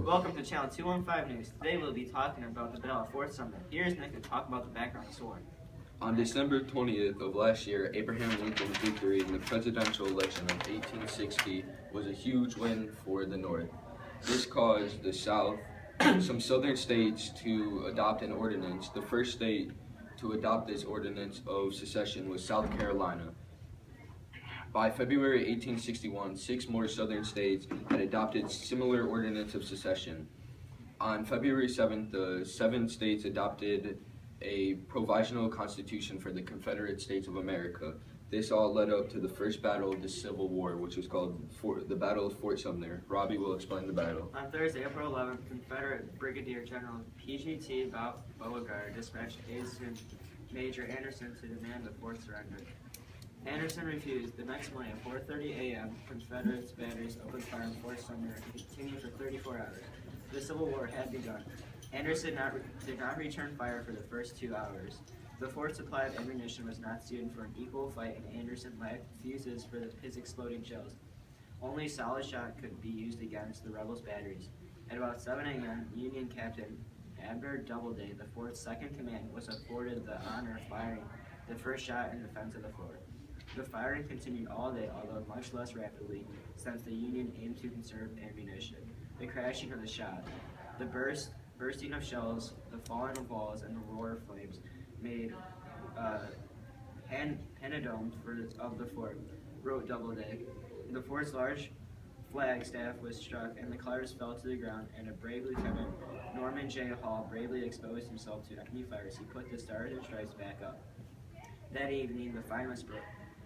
Welcome to Channel 215 News. Today we'll be talking about the Battle of Fort Sumter. Here's Nick to talk about the background story. On December 20th of last year, Abraham Lincoln's victory in the presidential election of 1860 was a huge win for the North. This caused the South, some southern states, to adopt an ordinance. The first state to adopt this ordinance of secession was South Carolina. By February 1861, 6 more southern states had adopted similar ordinance of secession. On February 7th, the 7 states adopted a provisional constitution for the Confederate States of America. This all led up to the first battle of the Civil War, which was called the Battle of Fort Sumter. Robbie will explain the battle. On Thursday, April 11th, Confederate Brigadier General P.G.T. Beauregard dispatched aides to Major Anderson to demand the fort surrender. Anderson refused. The next morning at 4:30 a.m., Confederate batteries opened fire on Fort Sumter and continued for 34 hours. The Civil War had begun. Anderson did not return fire for the first 2 hours. The fort's supply of ammunition was not suited for an equal fight, and Anderson lacked fuses for his exploding shells. Only solid shot could be used against the rebels' batteries. At about 7 a.m., Union Captain Abner Doubleday, the fort's second command, was afforded the honor of firing the first shot in defense of the fort. The firing continued all day, although much less rapidly, since the Union aimed to conserve ammunition. The crashing of the shot, the bursting of shells, the falling of walls, and the roar of flames made panadome of the fort, wrote Doubleday. The fort's large flag staff was struck, and the colors fell to the ground, and a brave Lieutenant Norman J. Hall bravely exposed himself to enemy fires. He put the Stars and Stripes back up. That evening, the fight was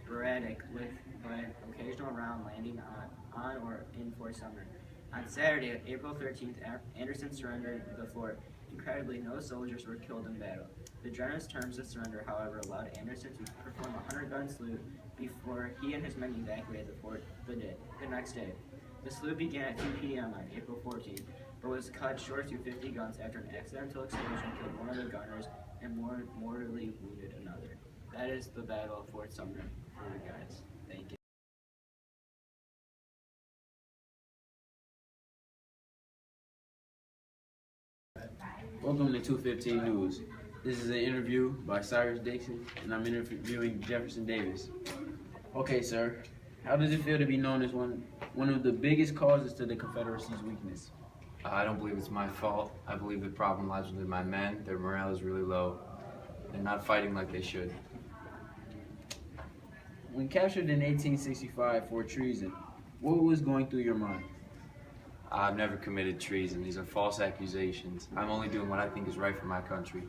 sporadic, with an occasional round landing on or in Fort Sumter. On Saturday, April 13th, Anderson surrendered the fort. Incredibly, no soldiers were killed in battle. The generous terms of surrender, however, allowed Anderson to perform a 100-gun salute before he and his men evacuated the fort the next day. The salute began at 2 p.m. on April 14th, but was cut short to 50 guns after an accidental explosion killed one of the gunners and mortally wounded another. That is the Battle of Fort Sumter for you guys. Thank you. Welcome to 215 News. This is an interview by Cyrus and I'm interviewing Jefferson Davis. Okay, sir. How does it feel to be known as one of the biggest causes to the Confederacy's weakness? I don't believe it's my fault. I believe the problem lies with my men. Their morale is really low. They're not fighting like they should. When captured in 1865 for treason, what was going through your mind? I've never committed treason. These are false accusations. I'm only doing what I think is right for my country.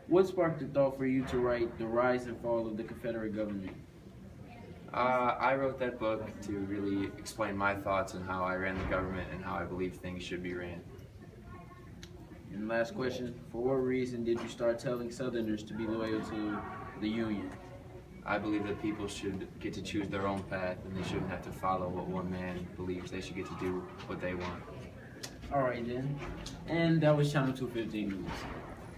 What sparked the thought for you to write The Rise and Fall of the Confederate Government? I wrote that book to really explain my thoughts on how I ran the government and how I believe things should be ran. And last question, for what reason did you start telling Southerners to be loyal to the Union? I believe that people should get to choose their own path, and they shouldn't have to follow what one man believes. They should get to do what they want. All right then. And that was Channel 215 News.